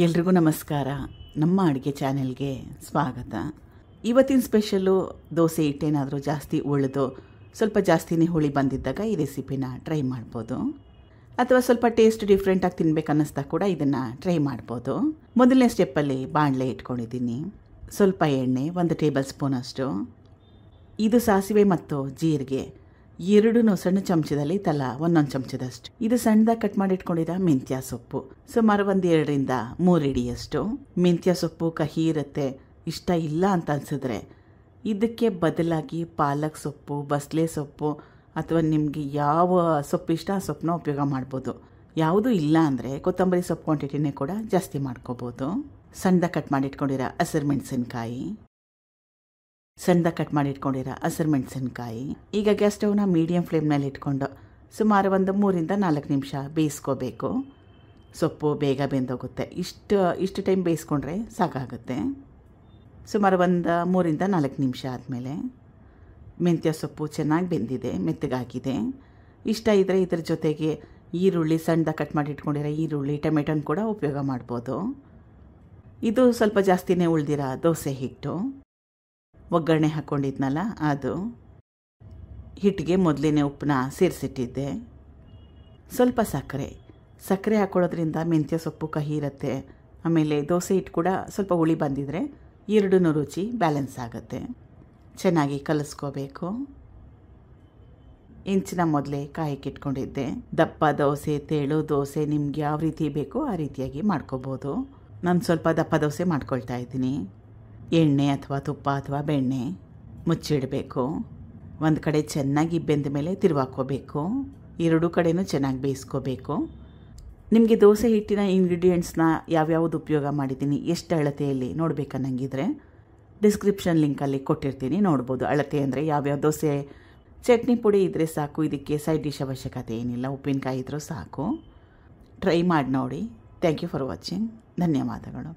ಎಲ್ರಿಗೂ ನಮಸ್ಕಾರ. ನಮ್ಮ ಅಡುಗೆ ಚಾನೆಲ್ಗೆ ಸ್ವಾಗತ. ಇವತ್ತಿನ ಸ್ಪೆಷಲ್ಲು ದೋಸೆ ಹಿಟ್ಟೇನಾದರೂ ಜಾಸ್ತಿ ಉಳಿದು ಸ್ವಲ್ಪ ಜಾಸ್ತಿನೇ ಹುಳಿ ಬಂದಿದ್ದಾಗ ಈ ರೆಸಿಪಿನ ಟ್ರೈ ಮಾಡ್ಬೋದು. ಅಥವಾ ಸ್ವಲ್ಪ ಟೇಸ್ಟ್ ಡಿಫ್ರೆಂಟಾಗಿ ತಿನ್ಬೇಕು ಅನ್ನಿಸ್ದಾಗ ಕೂಡ ಇದನ್ನು ಟ್ರೈ ಮಾಡ್ಬೋದು. ಮೊದಲನೇ ಸ್ಟೆಪ್ಪಲ್ಲಿ ಬಾಣಲೆ ಇಟ್ಕೊಂಡಿದ್ದೀನಿ. ಸ್ವಲ್ಪ ಎಣ್ಣೆ, 1 ಟೇಬಲ್ ಸ್ಪೂನ್ ಅಷ್ಟು. ಇದು ಸಾಸಿವೆ ಮತ್ತು ಜೀರಿಗೆ ಎರಡೂ ಸಣ್ಣ ಚಮಚದಲ್ಲಿ ತಲಾ 1 ಚಮಚದಷ್ಟು. ಇದು ಸಣ್ಣದಾಗಿ ಕಟ್ ಮಾಡಿ ಇಟ್ಕೊಂಡಿರೋ ಮೆಂತ್ಯ ಸೊಪ್ಪು ಸುಮಾರು 2 ರಿಂದ 3 ಹಿಡಿಯಷ್ಟು. ಮೆಂತ್ಯ ಸೊಪ್ಪು ಕಹಿ ಇರುತ್ತೆ, ಇಷ್ಟ ಇಲ್ಲ ಅಂತ ಅನ್ಸಿದ್ರೆ ಇದಕ್ಕೆ ಬದಲಾಗಿ ಪಾಲಕ್ ಸೊಪ್ಪು, ಬಸಳೆ ಸೊಪ್ಪು ಅಥವಾ ನಿಮಗೆ ಯಾವ ಸೊಪ್ಪು ಇಷ್ಟ ಆ ಸೊಪ್ಪನ್ನ ಉಪಯೋಗ ಮಾಡ್ಬೋದು. ಯಾವುದೂ ಇಲ್ಲ ಅಂದರೆ ಕೊತ್ತಂಬರಿ ಸೊಪ್ಪು ಕ್ವಾಂಟಿಟಿನೇ ಕೂಡ ಜಾಸ್ತಿ ಮಾಡ್ಕೋಬೋದು. ಸಣ್ಣದಾಗಿ ಕಟ್ ಮಾಡಿ ಇಟ್ಕೊಂಡಿರೋ ಹಸಿರು ಮೆಣಸಿನ್ಕಾಯಿ ಈಗ ಗ್ಯಾಸ್ ಸ್ಟವ್ನ ಮೀಡಿಯಂ ಫ್ಲೇಮ್ನಲ್ಲಿ ಇಟ್ಕೊಂಡು ಸುಮಾರು 3 ರಿಂದ 4 ನಿಮಿಷ ಬೇಯಿಸ್ಕೋಬೇಕು. ಸೊಪ್ಪು ಬೇಗ ಬೆಂದೋಗುತ್ತೆ. ಇಷ್ಟು ಟೈಮ್ ಬೇಯಿಸ್ಕೊಂಡ್ರೆ ಸಾಕಾಗುತ್ತೆ. ಸುಮಾರು 3 ರಿಂದ 4 ನಿಮಿಷ ಆದಮೇಲೆ ಮೆಂತ್ಯ ಸೊಪ್ಪು ಚೆನ್ನಾಗಿ ಬೆಂದಿದೆ, ಮೆತ್ತಗಾಗಿದೆ. ಇಷ್ಟ ಇದ್ದರೆ ಇದ್ರ ಜೊತೆಗೆ ಈರುಳ್ಳಿ, ಸಣ್ಣದಾಗಿ ಕಟ್ ಮಾಡಿ ಇಟ್ಕೊಂಡಿರೋ ಈರುಳ್ಳಿ, ಟೊಮೆಟೊನ ಕೂಡ ಉಪಯೋಗ ಮಾಡ್ಬೋದು. ಇದು ಸ್ವಲ್ಪ ಜಾಸ್ತಿನೇ ಉಳಿದಿರೋ ದೋಸೆ ಹಿಟ್ಟು. ಒಗ್ಗರಣೆ ಹಾಕ್ಕೊಂಡಿದ್ನಲ್ಲ ಅದು. ಹಿಟ್ಟಿಗೆ ಮೊದಲೇ ಉಪ್ಪನ್ನ ಸೇರಿಸಿಟ್ಟಿದ್ದೆ. ಸ್ವಲ್ಪ ಸಕ್ಕರೆ ಹಾಕ್ಕೊಳ್ಳೋದ್ರಿಂದ ಮೆಂತ್ಯ ಸೊಪ್ಪು ಕಹಿ ಇರುತ್ತೆ. ಆಮೇಲೆ ದೋಸೆ ಹಿಟ್ಟು ಕೂಡ ಸ್ವಲ್ಪ ಹುಳಿ ಬಂದಿದ್ರೆ ಎರಡೂ ರುಚಿ ಬ್ಯಾಲೆನ್ಸ್ ಆಗುತ್ತೆ. ಚೆನ್ನಾಗಿ ಕಲಿಸ್ಕೋಬೇಕು. ಇಂಚಿನ ಮೊದಲೇ ಕಾಯಕ್ಕೆ ಇಟ್ಕೊಂಡಿದ್ದೆ. ದಪ್ಪ ದೋಸೆ, ತೆಳು ದೋಸೆ ನಿಮ್ಗೆ ಯಾವ ರೀತಿ ಬೇಕೋ ಆ ರೀತಿಯಾಗಿ ಮಾಡ್ಕೋಬೋದು. ನಾನು ಸ್ವಲ್ಪ ದಪ್ಪ ದೋಸೆ ಮಾಡ್ಕೊಳ್ತಾ ಇದ್ದೀನಿ. ಎಣ್ಣೆ ಅಥವಾ ತುಪ್ಪ ಅಥವಾ ಬೆಣ್ಣೆ ಮುಚ್ಚಿಡಬೇಕು. ಒಂದು ಕಡೆ ಚೆನ್ನಾಗಿ ಬೆಂದ ಮೇಲೆ ತಿರುವಾಕೋಬೇಕು. ಎರಡೂ ಕಡೆನೂ ಚೆನ್ನಾಗಿ ಬೇಯಿಸ್ಕೋಬೇಕು. ನಿಮಗೆ ದೋಸೆ ಹಿಟ್ಟಿನ ಇಂಗ್ರೀಡಿಯೆಂಟ್ಸ್ನ ಯಾವ್ಯಾವುದು ಉಪಯೋಗ ಮಾಡಿದ್ದೀನಿ, ಎಷ್ಟು ಅಳತೆಯಲ್ಲಿ ನೋಡಬೇಕನ್ನಂಗಿದ್ರೆ ಡಿಸ್ಕ್ರಿಪ್ಷನ್ ಲಿಂಕಲ್ಲಿ ಕೊಟ್ಟಿರ್ತೀನಿ, ನೋಡ್ಬೋದು. ಅಳತೆ ಅಂದರೆ ಯಾವ್ಯಾವ ದೋಸೆ, ಚಟ್ನಿ ಪುಡಿ ಇದ್ದರೆ ಸಾಕು. ಇದಕ್ಕೆ ಸೈಡ್ ಡಿಶ್ ಅವಶ್ಯಕತೆ ಏನಿಲ್ಲ, ಉಪ್ಪಿನಕಾಯಿ ಇದ್ರೂ ಸಾಕು. ಟ್ರೈ ಮಾಡಿ ನೋಡಿ. Thank you for watching. ಧನ್ಯವಾದಗಳು.